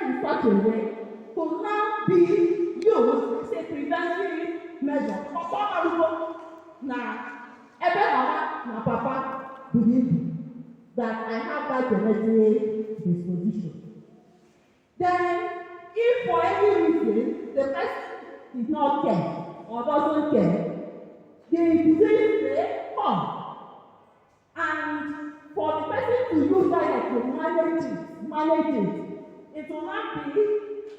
in such a way to now be used as a preventive measure. Now, every mama and papa believe that I have that genetic disposition. Then, if for any reason the person did not care or doesn't care, the disease may come. And for the person to use diet to manage it will not be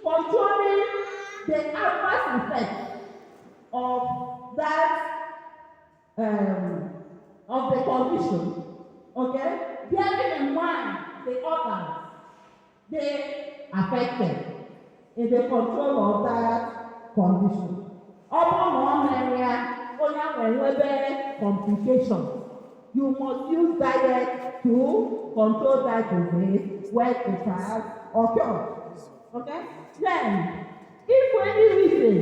controlling the adverse effects of that of the condition. Okay? Bearing in mind the organs they affected in the control of that condition. Upon one area, only complications. You must use diet to control that disease when it has occurred. Okay? Then, if for any reason,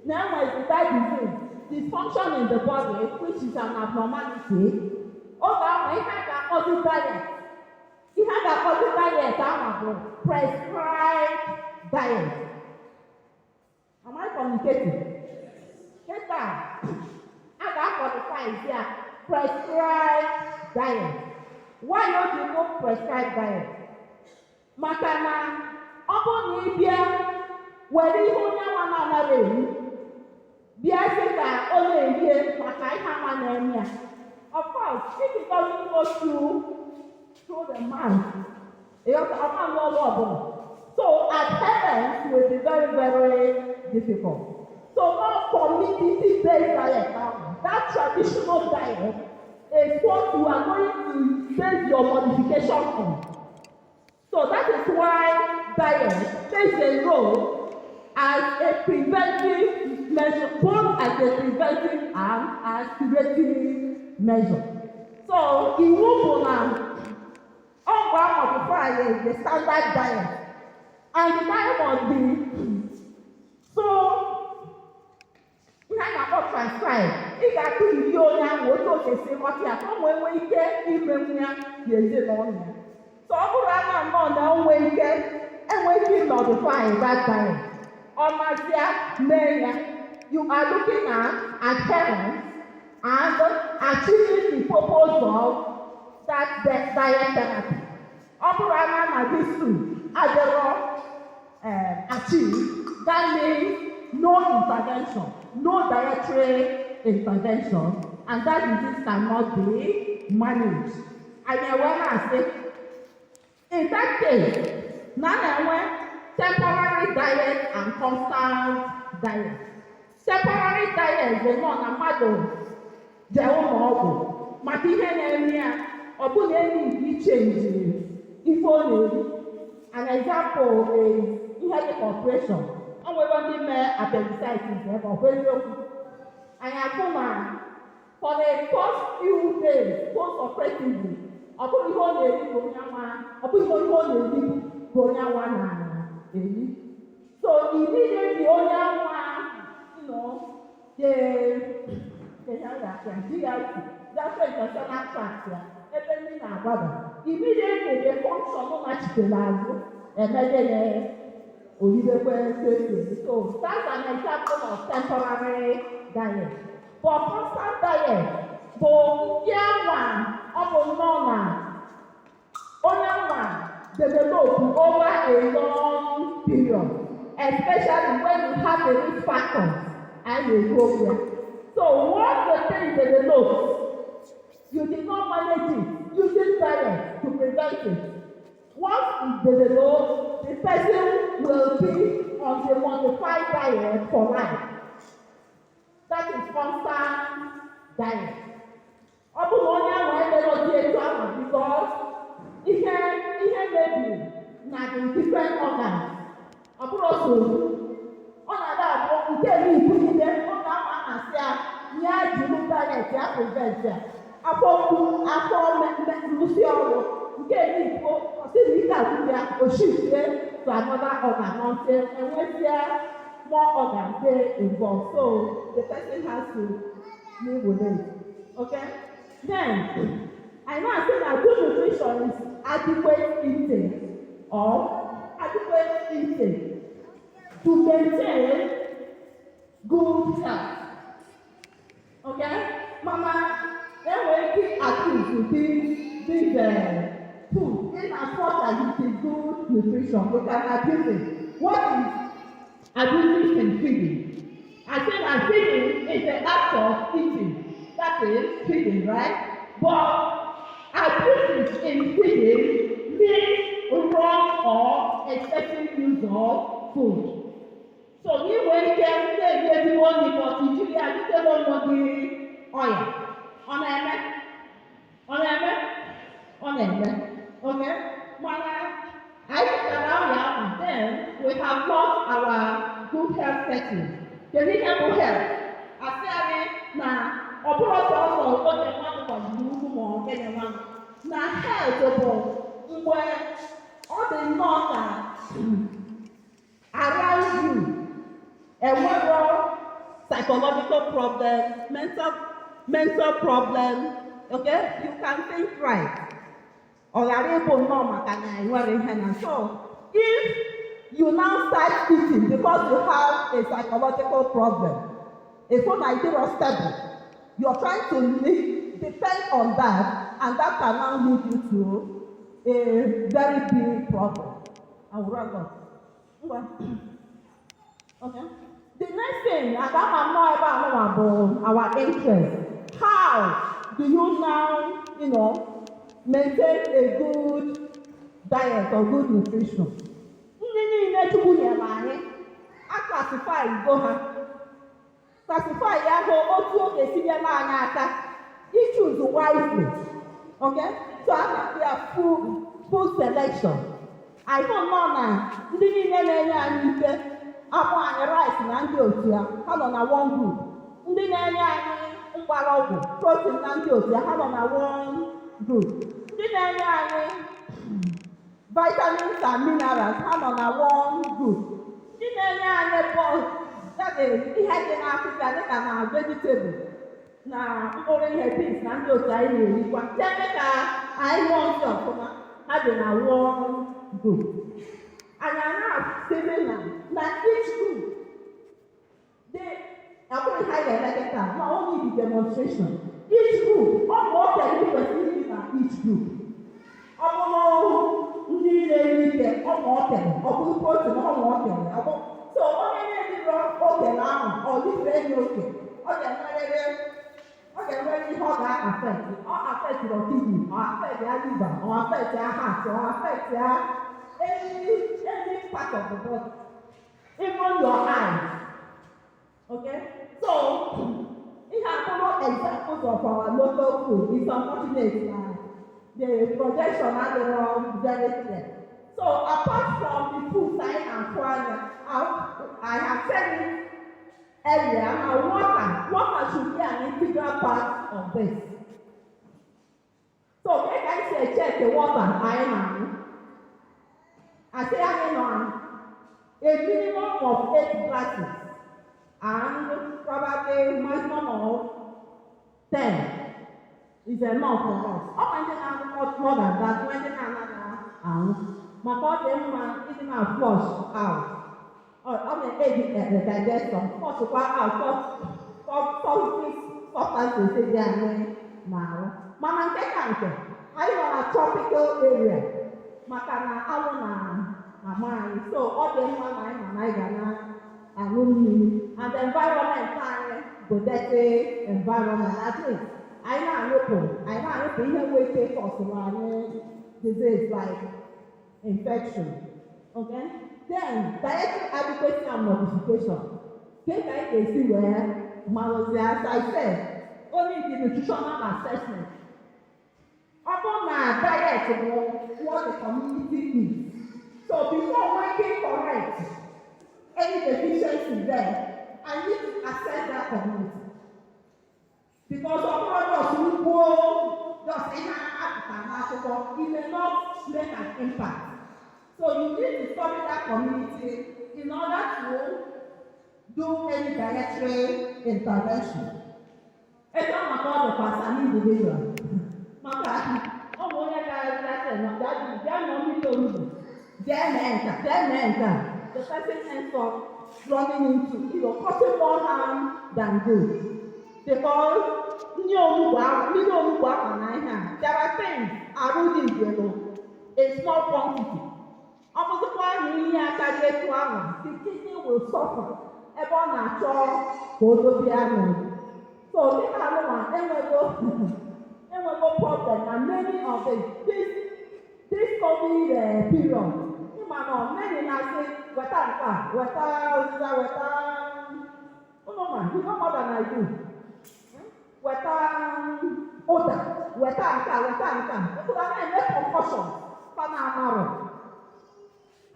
now as that disease, dysfunction in the body, which is an abnormality, he had a positive diet. He had a positive diet, prescribed diet. Am I communicating? Get that. I got 45 here. Prescribed diet. Why don't you go prescribed diet? Makana, Nibia, where you want another of course, if it doesn't go through the mouth, it also not. So adherence will be very, very difficult. So not community-based diet now. That traditional diet is what you are going to base your modification on. So that is why diet plays a role as a preventive measure, both as a preventive and as curative measure. So in Wubunam, all modify the standard diet. And the diet must be so transcribed. If I could you now what to say what you are from when we get even here, so I'm not the way get and when you modify that diet. On my you are looking at adherence and achieving the purpose of that diet therapy. Operating these two, achieve, that means no intervention, no dietary intervention, and that disease cannot be managed. And when I say, in that case, now temporary diet and constant diet. Temporary diet is not a matter of change. If only an example is headache operation. And we want to make appendicitis and I come for the first few days, post-operatively, I put the whole day so immediately only one, that's why it's a track. Immediately the function of much the lab and then so that's an example of temporary diet. For constant diet, for young one of normal, develop over a long period, especially when you have the risk factors and you go there. So once the thing develops, you did not manage it using diet to prevent it. Once it develops, the person will be on the modified diet for life. That is constant diet. Because it may be not in different organs. Also, on that, put in them on that diet, prevent. To another organ until and when there more organs they involved. So the person has to live with it. Okay? Then I know I said that good nutrition is adequate intake of adequate intake to maintain good health. Okay? Mama, then we keep accused with this food in as much as it is good nutrition. We can abuse it. What is abusing in feeding? I think that feeding is the act of eating. That is feeding, right? But abusing in feeding means wrong or excessive use of food. So we went there, they want the but usually I think they don't want the oil. On okay? Mana, I think around here, then we have lost our good health setting. The reasonable health. I say, now, also, what they want to do more, get them one. Now, health, where all the north around you. A whether psychological problem, mental problem, okay, you can think right. Or are able normal can so if you now start eating because you have a psychological problem, it's not ideal stable. You're trying to live, depend on that, and that can now lead you to a very big problem. I will run on. Okay. The next thing, I don't know about our interest. How do you now, maintain a good diet or good nutrition? I classify you choose wisely. Okay? So I have their full selection. I don't know now. Akwa anyị rice na ndị otu ya ha nọ na one group. Ndị na-enye anyị mgbara ọgwụ protein na ndị otu ya ha nọ na one group. Ndị na-enye anyị vitamins and minerals ha nọ na one group. Ndị na-enye anyị ihe dị n'Afrịka dịka na vegetable na mkpụrụ ihe beans na ndị otu anyị na-erikwa. Ebe ka anyị mụọ nsị ọfụma ha dị na one group. And I have seven now each group, I'm going to highlight that, not only the demonstration. Each group, all can be received in each group. So, only now, or this very okay. Okay, very how that affect your kidney, or affect your liver, or affect your heart, or affect your any part of the body, even your eyes. Okay? So, we have followed examples of our local food. It's unfortunate the projection and the wrong very clear. So, apart from the food side and food, I have said it earlier, now water should be an integral part of this. So, make I say check the water I am. I say on a minimum of 8 glasses and probably maximum of 10 is enough for us. Up and then more than that, when they are not my body eating our flush out. Or on the edge of the digestion, flush out, substances in there now. Mama, take out. I want a tropical area. Makana na mind. So all the man I gana and the environment go that environment at least. I know here we take us disease like infection. Okay? Then dietary adequacy and modification. Can see where as I said, only the nutritional assessment. Upon my diet, what the community needs. So before making correct any deficiency there, I need to assess that community. Because of us who go just it may not make an impact. So you need to study that community in order to do any dietary intervention. It's not about the person individual. Maka, ọmọ yẹn ká ẹ ká ẹ náà dájú ìjà náà nílò òru. then the person ends up running into, causing more harm than good. Because ndị onugbu ahụ na ihe a, there are things arụ dị igwelo a small quantity. Ọ bụzịkwa na ihe akarị etu ahụ, the kidney will suffer ebe ọ na-achọ ka o dobe anụ. So dịka anụma enwego problem na many of this COVID period. Ịma na many na-asị weta nke a, weta ụzịza, weta ụnụma, you know more than I do. Weta ụda, weta nke a, weta nke a. People are na-eme concussion fa na-amarụ.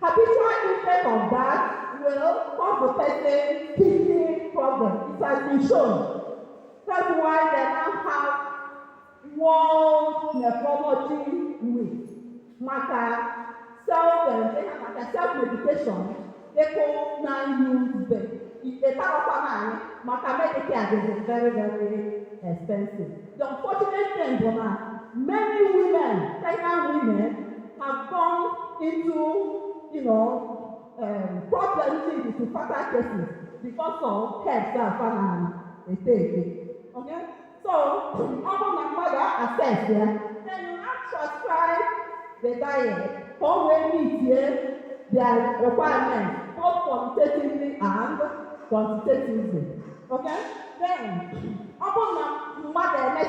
Habitual intake of that will cause the person kidney problem. It has been shown. That's why they now have World Nephrology Week. Maka self-medication, people now use them. Maka Medicare is very, very expensive. The unfortunate thing is that many women, pregnant women, have gone into problems into fatal cases because of health and okay? So, all the mother assess then you now prescribe the diet for when meet their requirements, both quantitatively and quantitatively. Okay? Then, all the mother as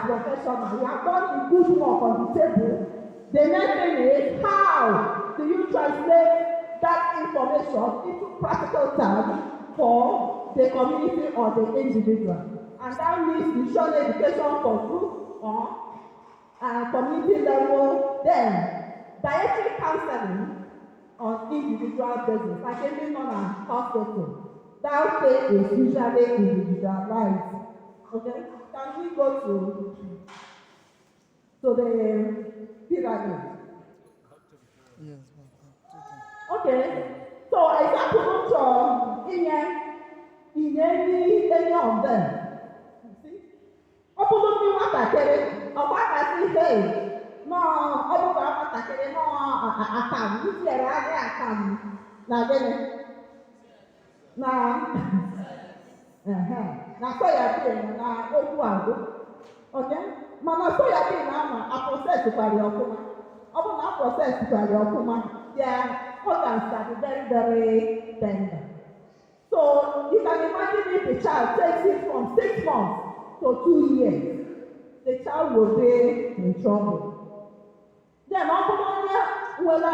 professional, we have done a good work on the table. The next thing is how do you translate that information into practical terms for the community or the individual? And that means nutrition education for group or community level. Then dietary counseling on individual basis, like even known as hospital. That way is usually individualized. Okay? Can we go to the pyramid? Yes. Okay. So example from in any of them. Ọ bụrụ ndị nwatakịrị, ọgba kasị hey, ọ bụrụ nwatakịrị akamụ, itinyere anya akamụ na gịnị? Na soyabin na okwu agwụ. Okay? Mana soyabin ahụ aprocesịkwara ọfụma. Ọ bụrụ na aprocesịkwara ọfụma, their organs are very, very tender. So you can imagine if the child takes it from 6 months to 2 years, the child will be in trouble. Then, onye nwere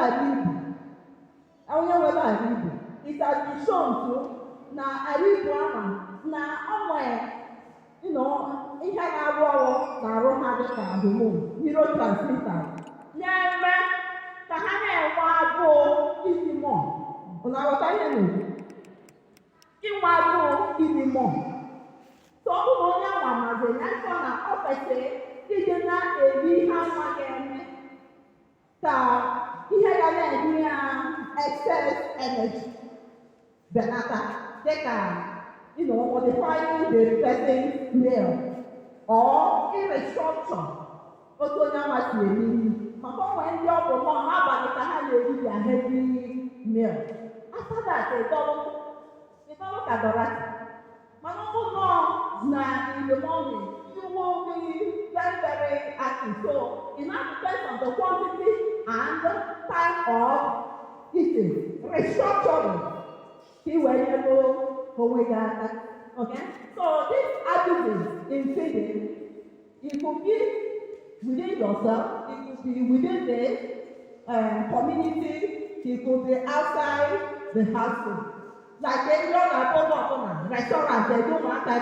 aribu, it has been shown to na aribu ahụ na ihe na-arụ ọrụ na-arụ ha dịka hormone, neurotransmitters, na-eme ka ha na-enwe agụụ iri mmụọ. Unu aghọta ihe na-ekwu? Inwe agụụ iri mmụọ. So ọ bụrụ onye anwa maziri ya nsọ na ọ kwesịrị iji na-eri ihe anwa ga-eme ka ihe ga na-enye ya excess energy belata, dịka modifying the person's meal or restructure otu onye anwa si eri nri. Maka onwe ndị ọ bụ nọ n'abalị ka ha na-eri their heavy meal. After that, ịdọrọ ka dọrati. Mana ọ bụ na in the morning, you will be very, very active. So it now depends on the quantity and the time of eating. Restructuring. See where you go, okay? So this activity in feeding, it could be within yourself, it could be within the community, it could be outside the household. Like any other restaurant, they don't want to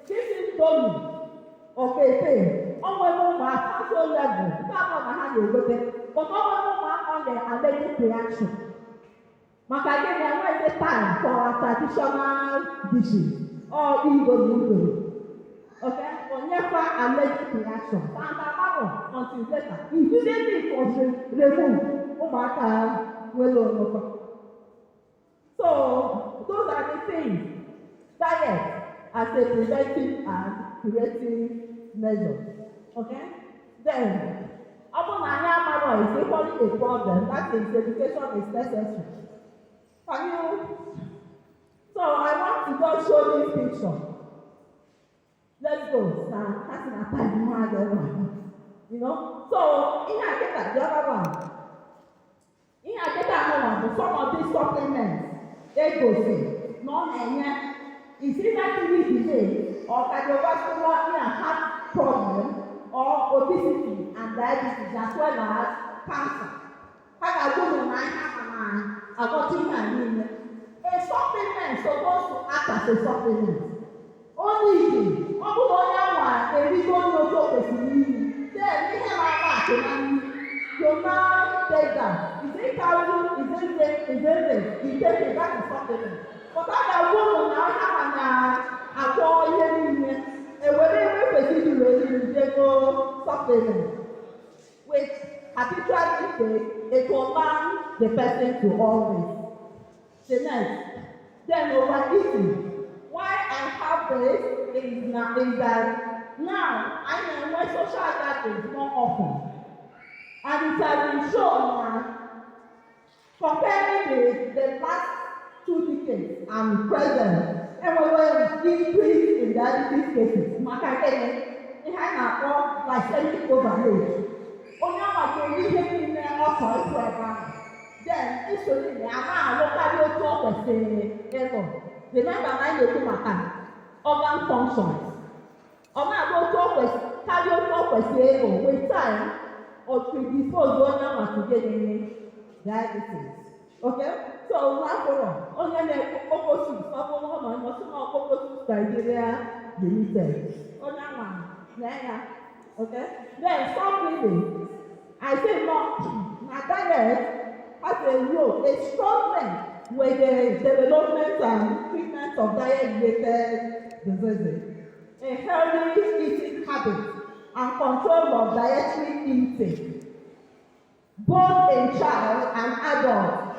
this is Tony okay, on household level, but on the allergic reaction. Maka again, there is a time for traditional dishes or Igbo. Okay, or never allergic reaction. Until later, immediately it was removed. So those are the things. Diet as a preventive and curative measure. Okay? Then Ọ bụrụ na anyị amarọ is equally a problem, that is education is necessary. Can you? So I want to just show this picture. Let's go. Now, that's in a time you know. So in Akita, the other one. In Akita, some of these supplements, they go see. Non-enya is either kidney disease or cardiovascular heart problem or obesity and diabetes as well as cancer. How go to my a supplement supposed to act as a supplement. Only ọ bụrụ onye nwa erigo n'otu okwesịrị iri, then ihe na-agba akụna you now take that. Is it calorie? Is it weight? Is it weight? You take it back to supplement. But a ga-agwa ụmụ na onye ahụ na-agwọ ihe niile ewere ihe kwesịrị were ijego supplement which habitually take it will learn the person to always. The next, then overeating. Why I have this is that now I am with social gatherings more often, and it has been shown comparing the last 2 decades and present, and we will increase in diabetes cases. Makakene, it has now called glycemic overload. Only our daily in the offer program. Then insulin, I'm not local. Remember, I know to my organ functions. Ọ̀nà àgbọ̀tọ̀ carry over question with time or predispose one hour to get diabetes. Okay? So now for only the opposite, opposite criteria limited. Okay? Then stop reading. I say no, my diet has a role, a strong link with the development and treatment of diet-related diseases, a healthy eating habit, and control of dietary intake, both in child and adult,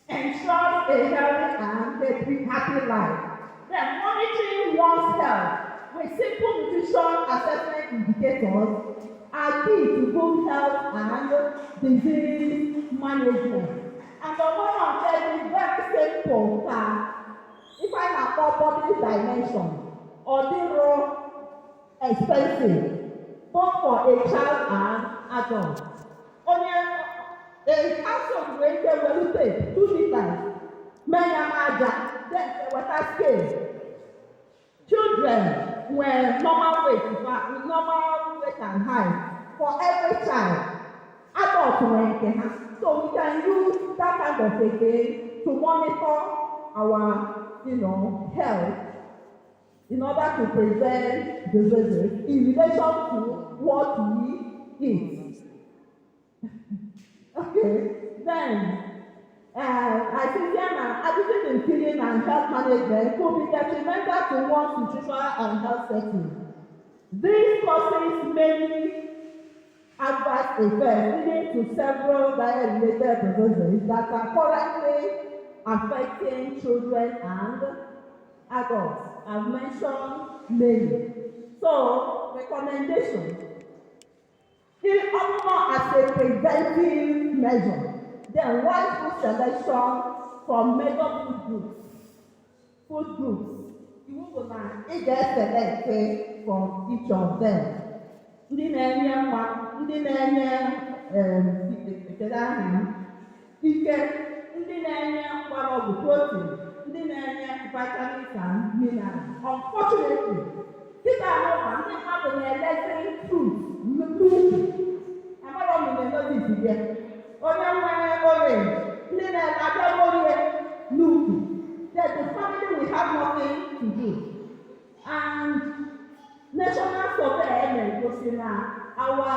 ensures a healthy and happy life. Then monitoring one's health with simple nutrition assessment indicators are key to good health and disease management. And the one of them is very simple. If I have body dimension or the raw expensive, both for a child and adult. Only a household will take 2 liters. Men are then the water scale. Children were normal weight, with normal weight and height for every child. Adults were so we can use that kind of a thing to monitor our, health in order to prevent diseases in relation to what we eat. Okay, then I think attitude in feeding and health management could be detrimental to one's nutritional and health setting. This causes many adverse effects leading to several diet-related diseases that are currently affecting children and adults. I've mentioned many. So, recommendations. If only as a preventive measure, then wise food selection from major food groups. You will select from each of them. Ndị na-enye mma, ndị na-enye ike, ndị na-enye mgbọrọgwụ protein, ndị na-enye vitamins and minerals. Unfortunately, dịka ahụma ndị mmadụ na-elezi fruit nnukwu amara m na-enodisi ya. Onye nwere orange, ndị na-abịa orie n'ukwu. That the family will have nothing to do. And national survey goes in our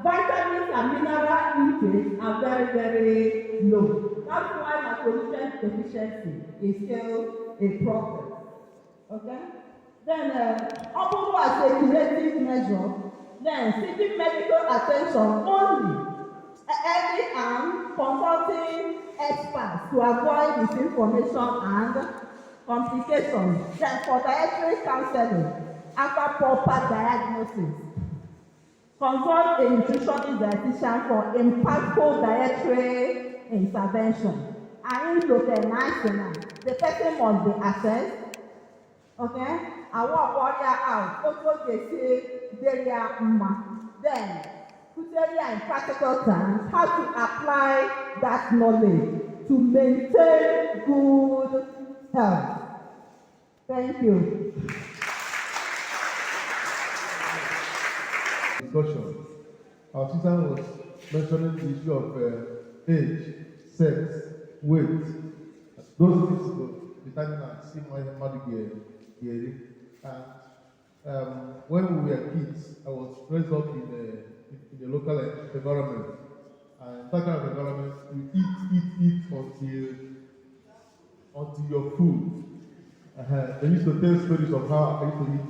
vitamins and mineral intake are very, very low. That's why macronutrient deficiency is still a problem. Okay? Then, although as a curative measure, then seeking medical attention only early and consulting experts to avoid misinformation and complications. Then for dietary counseling after proper diagnosis. Consult a nutritionist dietitian for impactful dietary intervention. And in Lotenasina, the person must be assessed, okay? And what warrior out, also they say they are then put area in practical terms, how to apply that knowledge to maintain good health. Thank you. Discussion. Our sister was mentioning the issue of age, sex, weight. Those things will determine and see my hearing. And when we were kids, I was raised up in a local environment. And that kind of environment, you eat until you're full. They used to tell stories of how I used to eat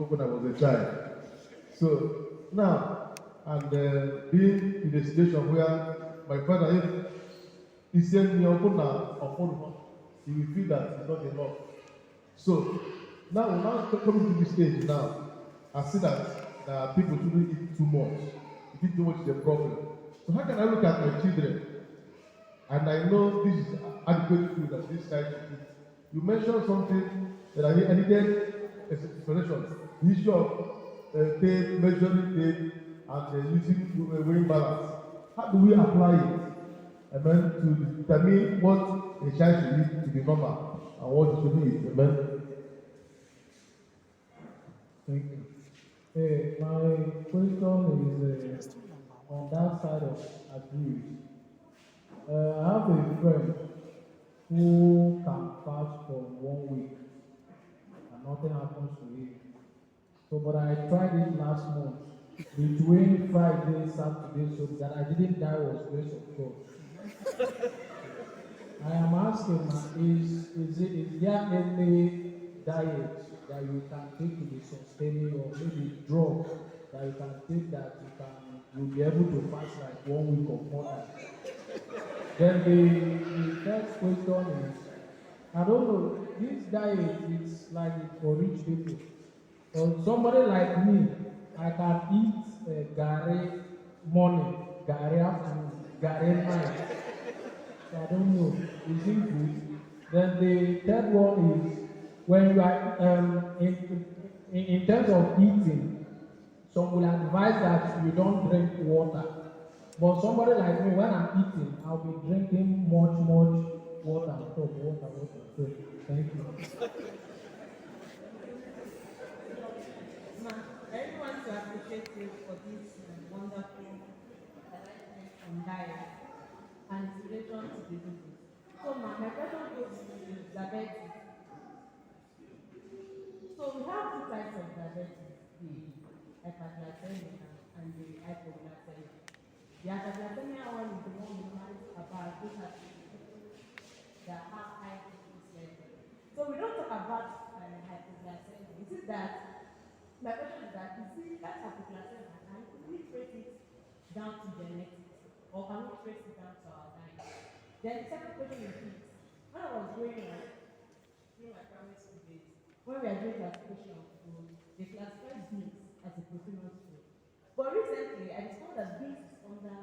when I was a child. So now, and being in a situation where my father, if he sent me open now, he will feel that it's not enough. So now we're now coming to this stage now, I see that people shouldn't eat too much. If eat too much is a problem. So how can I look at my children and I know this is adequate food that this child should eat? You mentioned something that I needed explanation. The issue of tape, measuring tape, and using weighing balance. How do we apply it? Amen. To determine what a child should eat to be normal and what it shouldn't eat. Amen. Thank you. My question is on that side of abuse. I have a friend who can fast for 1 week and nothing happens to him. So, but I tried it last month. Between Friday, Saturday, so that I didn't die was grace of God. I am asking, is there any diet that you can take to be sustaining, or maybe drug that you can take that you'll be able to fast like 1 week or more than? Then the next question is, I don't know, this diet is like for rich people. So somebody like me, I can eat gari morning, gari afternoon, gari night. So I don't know, is it good? Then the third one is when you are in terms of eating, some will advise that you don't drink water. But somebody like me, when I'm eating, I'll be drinking much water on top, water. So thank you. I really want to appreciate you for this wonderful enlightenment on diet and its relation to diseases. So my question goes to diabetes. So we have two types of diabetes, the hyperglycemia and the hypoglycemia. The hyperglycemia one is the one we normally talk about, those are people that have high glucose level. So we don't talk about hypoglycemia. Is it that my question is that, you see, that hypoglycemia, can we trace it down to genetics, or can we trace it down to our diet? Then the second question is this: when I was growing up, during my primary school days, when we are doing classification of food, they classified beans as a proteinous food. But recently, I discovered that beans is under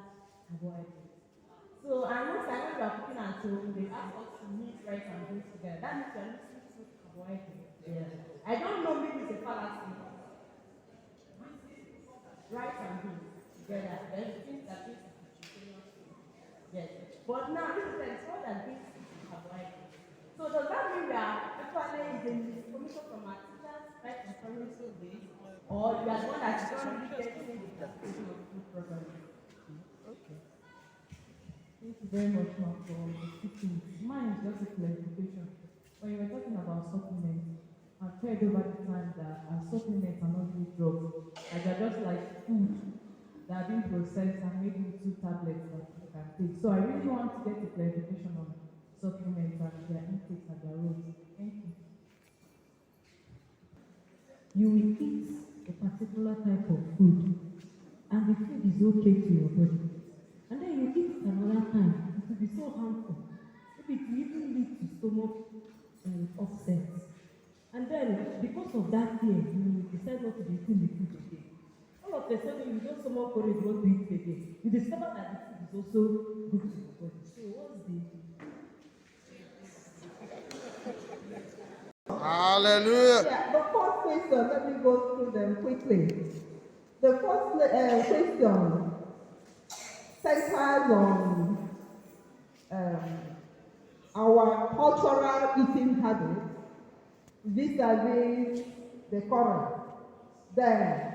carbohydrates. So I know that when we are cooking at home, they ask us to mix rice and beans together. That means we are mixing two carbohydrates. Yeah. I don't know, maybe it's a fallacy. Rice and beans together. Then you think that this is the proteinous food. Yes. But now this is it's more than beans is carbohydrates. So does that mean we are actually using information from our teachers right in primary school days, or you are the one that don't really get into the classification of food properly? Okay. Thank you very much, ma'am, for speaking. Mine is just a clarification. When you were talking about supplements, I've heard over the time that supplements are not really drugs, and they're just like food that are being processed and made into tablets that you can take. So I really want to get a clarification on supplements and their intakes and their roles. Thank you. You will eat a particular type of food, and the food is okay to your body. And then you eat it another time, it will be so harmful. Maybe it will even lead to stomach upsets. And then, because of that fear, you decide not to be eating the food again. All of a sudden you don't somehow courage want to eat again, you discover that the food is also good to the body. So what's the Hallelujah. Yeah, the first question, let me go through them quickly. The first question centers on our cultural eating habits vis-a-vis the current. Then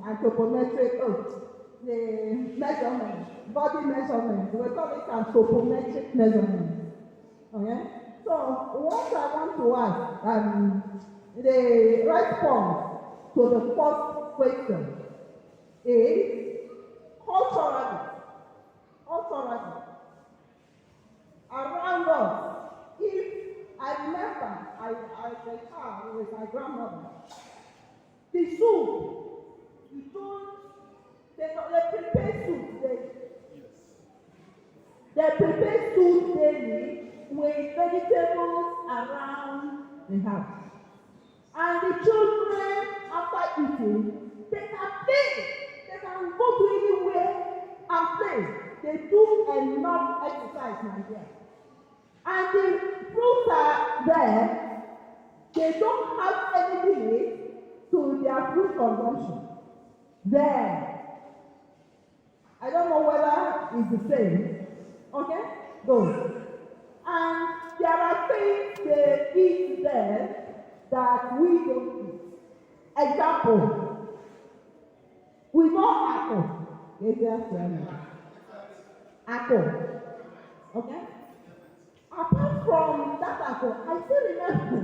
anthropometric, the measurement, body measurement, we call it anthropometric measurement. Okay? So what I want to ask, the response to the first question is culturally, around us. If I remember, I was a child with my grandmother, the soup, you don't, they prepare soup, they prepare soup daily with vegetables around the house. And the children, after eating, they can play. They can go to anywhere and play. They do enough exercise, my dear. And the fruits are there. They don't have any limit to their fruit consumption. There. I don't know whether it's the same. Okay? Those. And there are things they eat there that we don't eat. Example. We know apple. Yes, yes, yes. Apple. Okay? Apart from that apple, I still remember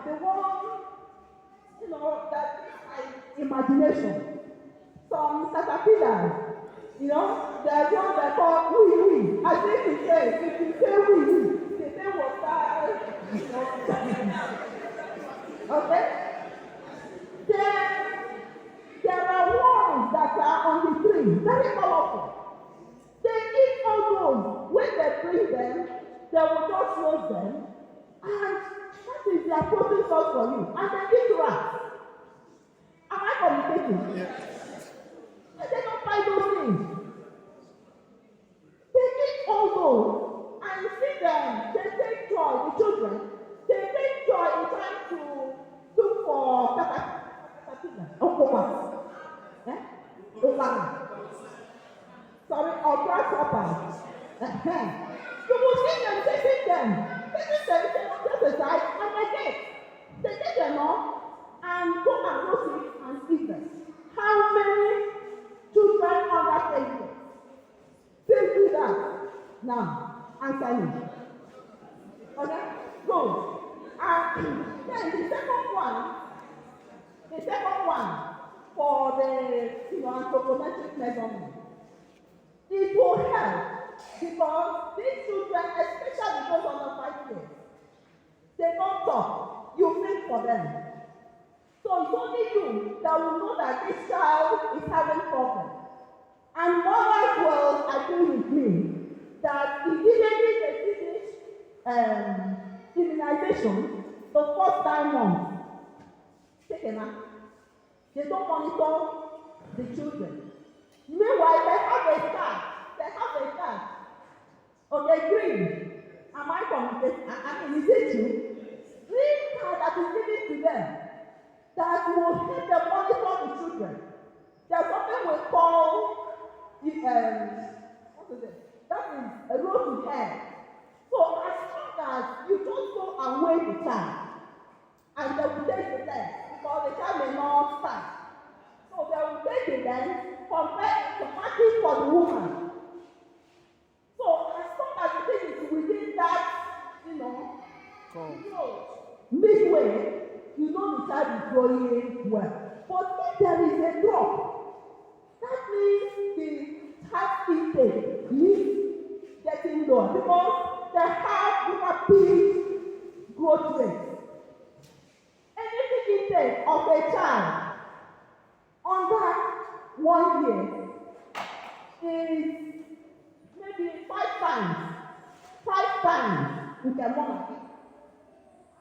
the one, that is my imagination. Some caterpillars, there's one they call wee. I think if you say wee, they say water, okay? Then there are ones that are on the tree, very colorful. They eat all those. When they bring them, they will just roast them. And that is their protein source for you. And they eat rats. Am I communicating? Yes. And they don't buy those things. They eat all those. And you see them, they take joy, the children, they take joy in trying to look for caterpillar. Okoma. Okama. Sorry, or grasshoppers. You will see them taking them, just aside, and they take them off and go and roast it and eat them. How many children on that table still do that? Now, answer me. Okay? Go. And then the second one for the anthropometric measurement. It will help because these children, especially those under 5 years, they don't talk. You think for them. So it's only you that will know that this child is having problems. And mothers will agree with me that immediately they finish immunization, the first 9 months, take a nap. They don't monitor the children. Meanwhile, they have a card. Okay, green. Am I communicating? I mean, is it true? Green card that is given to them that will help them monitor the children. There's something we call, what is it? That is a road to hell. So as long as you just go and weigh the child, and they will take the test because the child may not start. So they will take the test, compare the practice for the woman. So as long as the thing is within that, midway, you know the child is growing well. But if there is a drop, that means the child intake is getting lower because they have rapid growth rate. Anything intake of a child under 1 year is maybe 5 times. 5 times you can monitor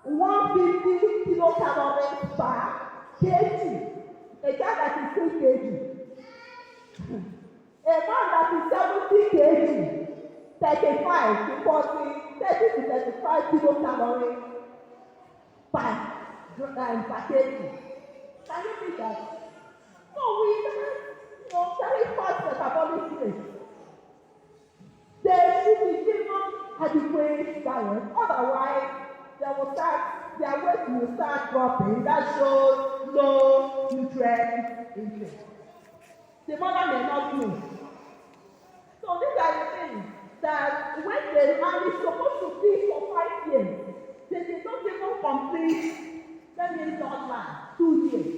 150 kilocalories per kg, a child that is 3 kg, a man that is 70 kg, 35 to 40, 30 to 35 kilocalories per kg. Can you see that? So we have very fast metabolic rate. They should be given adequate diet. Otherwise, their weight will start dropping. That shows low nutrient intake. The mother may not know. So these are the things that when the man is supposed to be for 5 years, they did not even complete, that means not man, 2 years,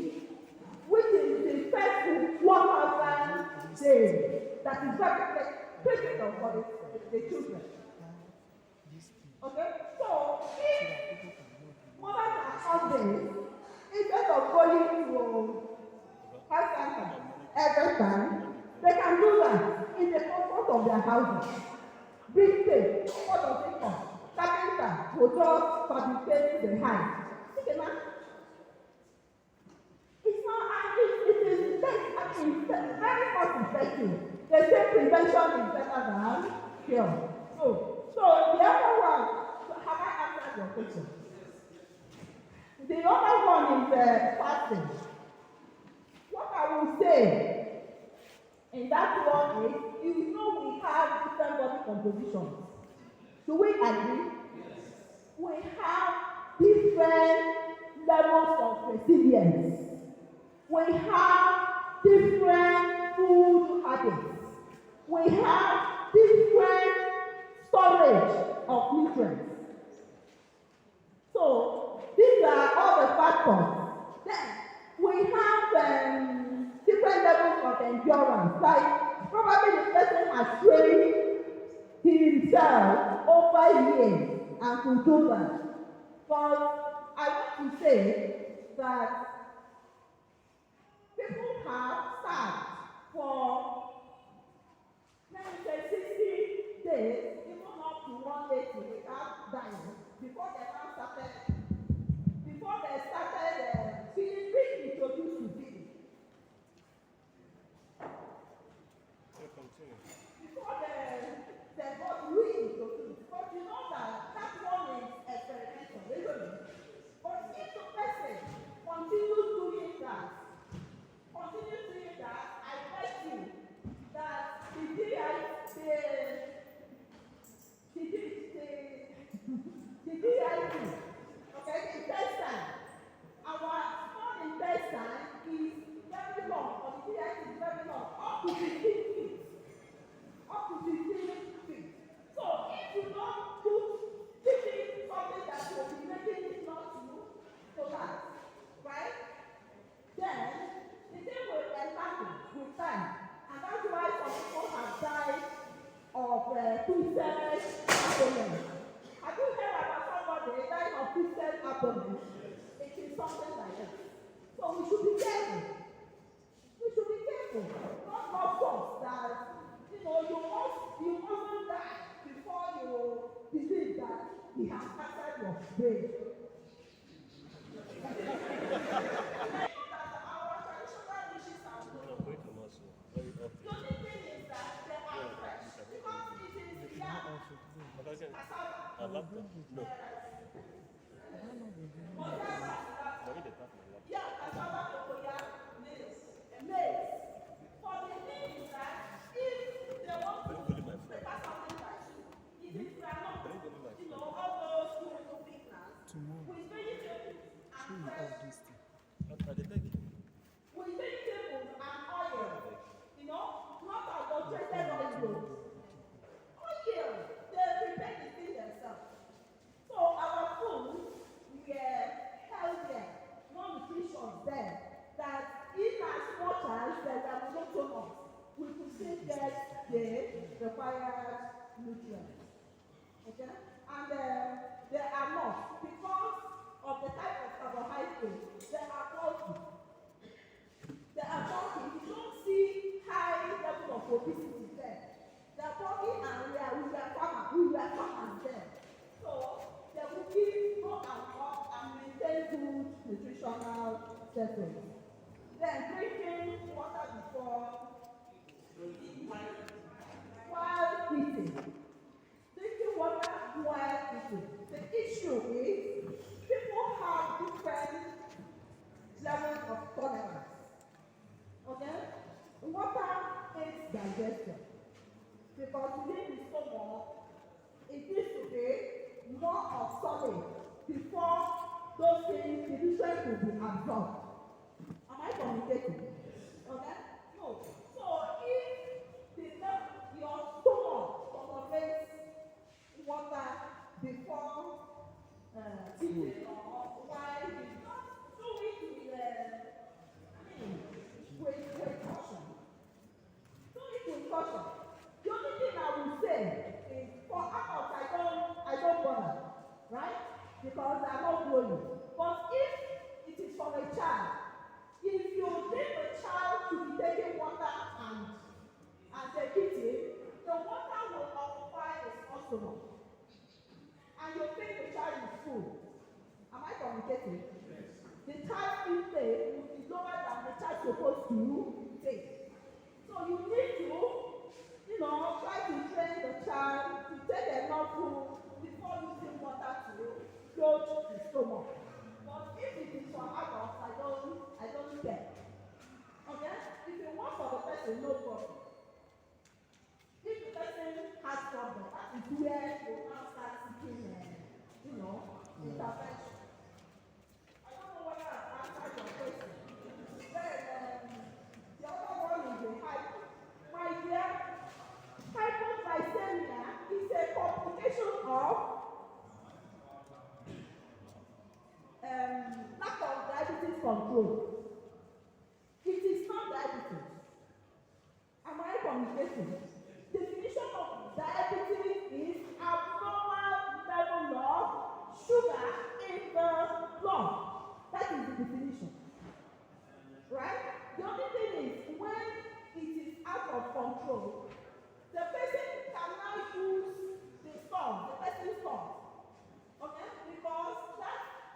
which is the first 1,000 days. That is very critical for the children. Okay? So if mothers are Sundays, instead of going to health center every time, they can do that in the comfort of their houses. Big thing, what does it cost? Carpenter will just fabricate the height. Okay, man. It's not, it is very cost effective. They say prevention is better than cure. So the other one, have I answered your question? The other one is fasting. What I will say in that one is, you know we have different body compositions. Do we agree? We have different levels of resilience. We have different food habits. We have different storage of nutrients. So these are all the factors. Then we have different levels of endurance. Like probably the person has trained himself over years and could do that. But I want to say that people have sat for, let me say, 60 days, even up to 180 without dying, before they started being reintroduced to feeding. Before they got reintroduced. But you know that one is experimental, isn't it? But if the person continues doing that, I bet you that the DIT, okay, the intestine, our small intestine is very long, or the DIT is very long, up to 15 feet. Up to 15 feet. So if you don't put something that will be making it not to last, right? Then the thing will entangle with time. And that's why some people have died of twisted abdomen. Have you heard about somebody dying of twisted abdomen? It is something like that. So we should be careful. Not force that, you mustn't die before you believe that he has answered your prayer. Our traditional dishes are good. The only thing is that they are fresh. Because it is cassava, cocoyam, maize. For the thing is that if they want to prepare something like soup, it is groundnut, all those chemical thickeners, with vegetables and fresh, with vegetables and oil, not adulterated oil. Oil, they prepare the thing themselves. So our food, we are healthier, more nutritious there. That in as much as there are monotonous, we could still get the required nutrients. Okay? And they are not, because of the type of carbohydrates, they are bulky. You don't see high level of obesity there. They are bulky, and we are farmers there. So they will give more and more and maintain good nutritional surface. Then drinking water before while eating. Drinking water while eating. The issue is people have different levels of tolerance. Okay? Water aids digestion. Because within the stomach, it needs to be more of solid before those things, the nutrients will be absorbed. Am I communicating? Okay? No. So if your stomach tolerates water before eating or while you just do it with caution. Do it with caution. The only thing I will say is for adults I don't bother, right? Because they are not growing. But if it is for a child, if you think the child to be taking water and take it, the water will occupy his stomach. And you think the child is full. Am I communicating? Yes. The child intake will be lower than the child supposed to take. So you need to, try to train the child to take enough food before using water to load the stomach. But if it is for adults, I don't care. Okay? If you want for the person, no problem. If the person has problem, that is where you now start seeking, intervention. I don't know whether I've answered your question. Then the other one is the hypo. My dear, hypoglycemia is a complication of lack of diabetes control. It is not diabetes. Am I communicating? Definition of diabetes is abnormal level of sugar in the blood. That is the definition. Right? The only thing is when it is out of control, the person can now use the person's storm. Okay? Because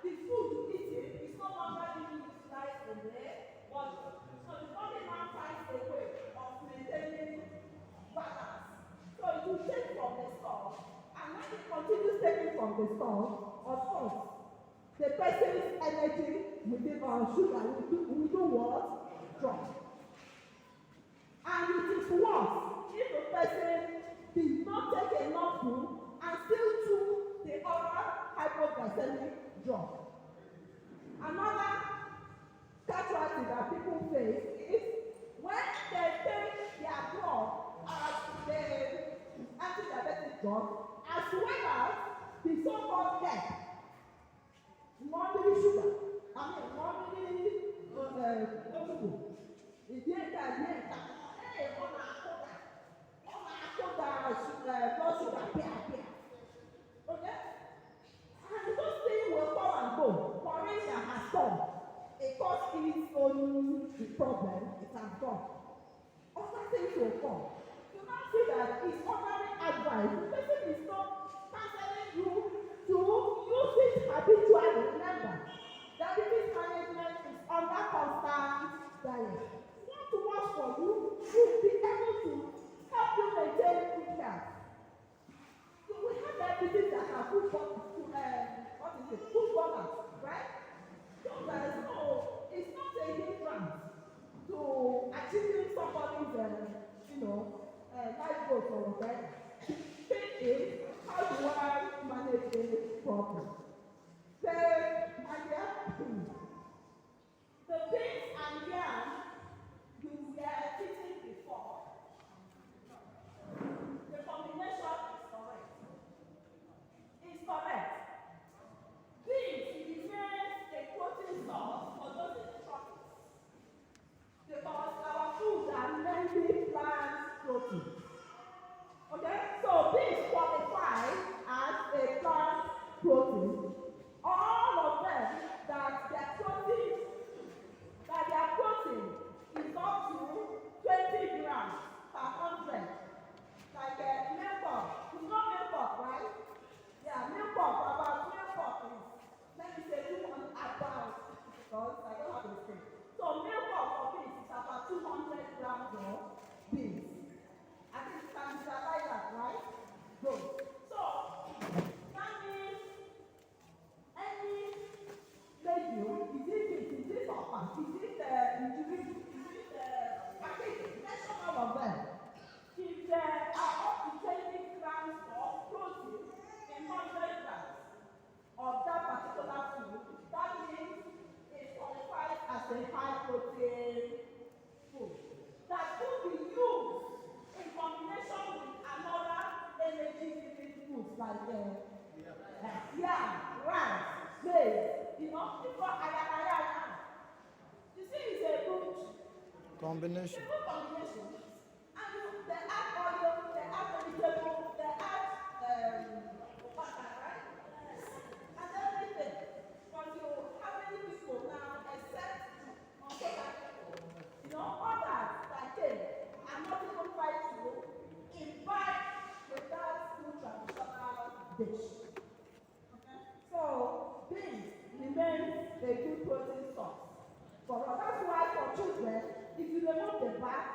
the food you eating is no longer being utilized in the body. So the body now finds a way of maintaining balance. So it will take from the storm, and when it continues taking from the storm, of course, the person's energy within our sugar will do what? Drop. And it is worse if the person did not take enough food and still took the oral hypoglycemic drug. Another casualty that people face is when they take their drug as the anti-diabetic drug, as well as the so-called PEP, monthly sugar. Monthly Udenta. Hey, blood sugar, appear. Okay? And those things will come and go. Moringa has come. It caused its own problem. It has gone. Other things will come. You now see that it's ordinary advice. The person is not counseling you to use it habitually. Remember, diabetes management is under constant diet. We want to work for you to be able to help you maintain good health. So we have diabetes that are food burners, right? So that it's not a hindrance to achieving somebody's, life goals or whatever. The thing is, how do I manage this problem? The beans and yam you were eating before, the combination is correct. It's correct. Beans remains a protein source for those in the tropics because our foods are mainly plant protein. Okay? So 300 grams of that particular food, that means it qualifies as a high protein food that could be used in combination with another energy giving foods like yam, rice, maize, before ayayaya. You see, it's a good Combination. it's a good combination. And they add oil, they add vegetable, they add butter, right? And everything. But how many people now accept also that others that came are not even trying to invite with that food traditional dish. Okay? So beans remains a good protein source. For us, that's why for children, if you remove the back,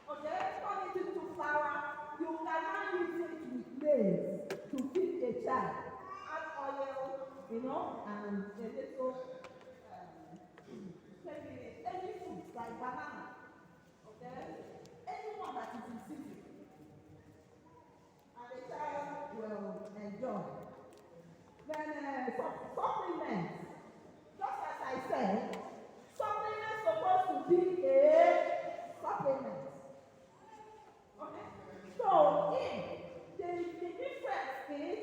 okay, turn it into flour, you can now use it with maize to feed a child. Add oil, and a little, maybe any food like banana, okay, anyone that is in season, and the child will enjoy. Then supplements, just as I said, supplements supposed to be a supplement. Okay? So if the difference is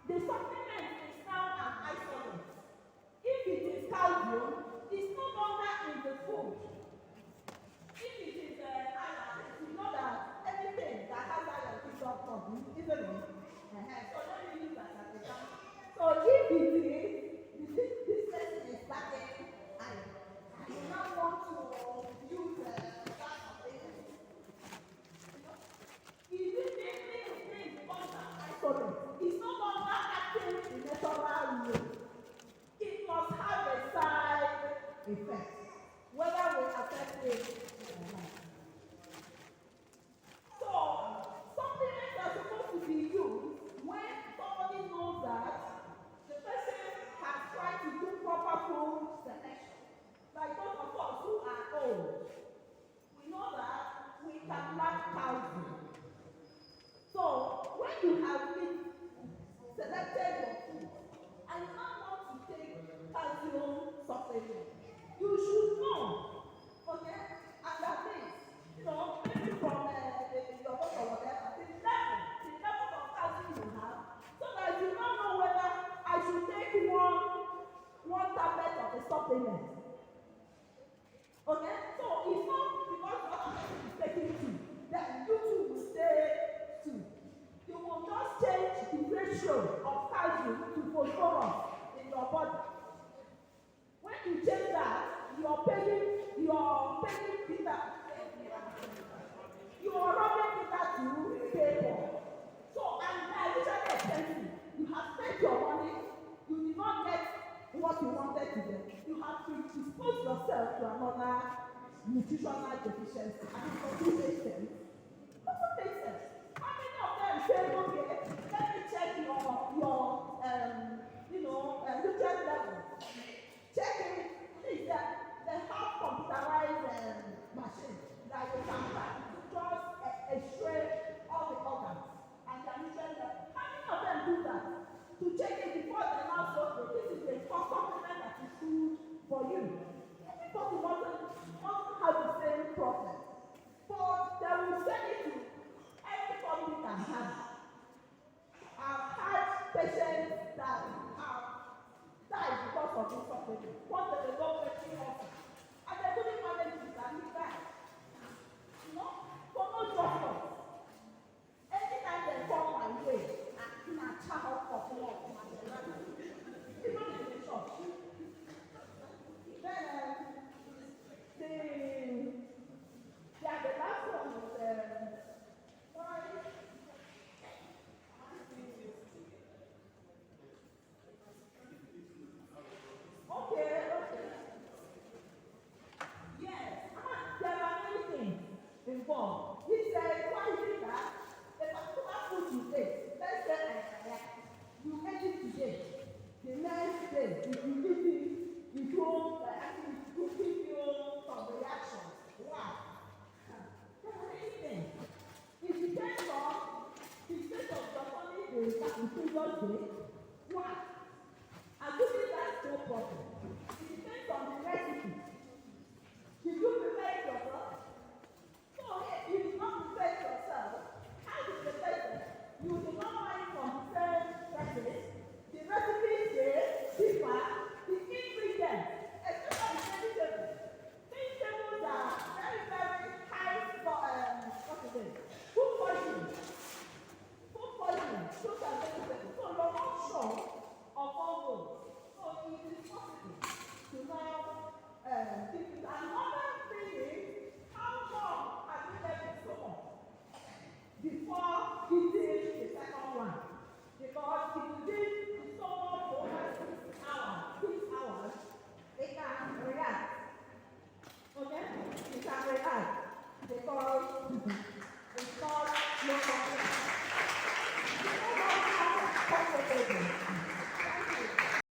the supplement is now an isolate. If it is calcium, it's no longer in the food. If it is iron, you know that anything that has iron is not from, isn't it? So let me use that as a example. So if it is, this person is lacking iron, and you now want to use that supplement, is it being under isolate? It's no longer acting in natural way. It must have a side effect, whether we accept it or not. So, supplements are supposed to be used when somebody knows that the person has tried to do proper food selection. Like those of us who are old, we know that we can lack calcium. So, when you have been selected your food and you now want to take calcium supplement, you should know, okay, and that means, maybe from your book or whatever, the level of calcium you have, so that you don't know whether I should take one tablet of the supplement. Okay? So it's not because the other person is taking two, then you two will stay two. You will just change the ratio of calcium to phosphorus in your body. When you change that, you're paying Peter. You are robbing Peter to pay for. So, and usually expensive. You have spent your money, you did not get what you wanted to get. You have to expose yourself to another nutritional deficiency. And it doesn't make sense. Doesn't make sense. How many of them say, okay, let me check your nutrient level. Check it. Please, they have computerized machine that you can just extract all the organs and their nutrient level. How many of them do that? To check it before they now say, this is a supplement that is good for you. Everybody doesn't have the same problem. But they will send it to everybody can have. I've had patients that have died because of this supplement. One day they got breaking ulcer. And they couldn't manage it and he died. For no doctor. Anytime they come my way, I child of love. Even in the church. Then the last one is why. Okay. Yes, there are many things involved.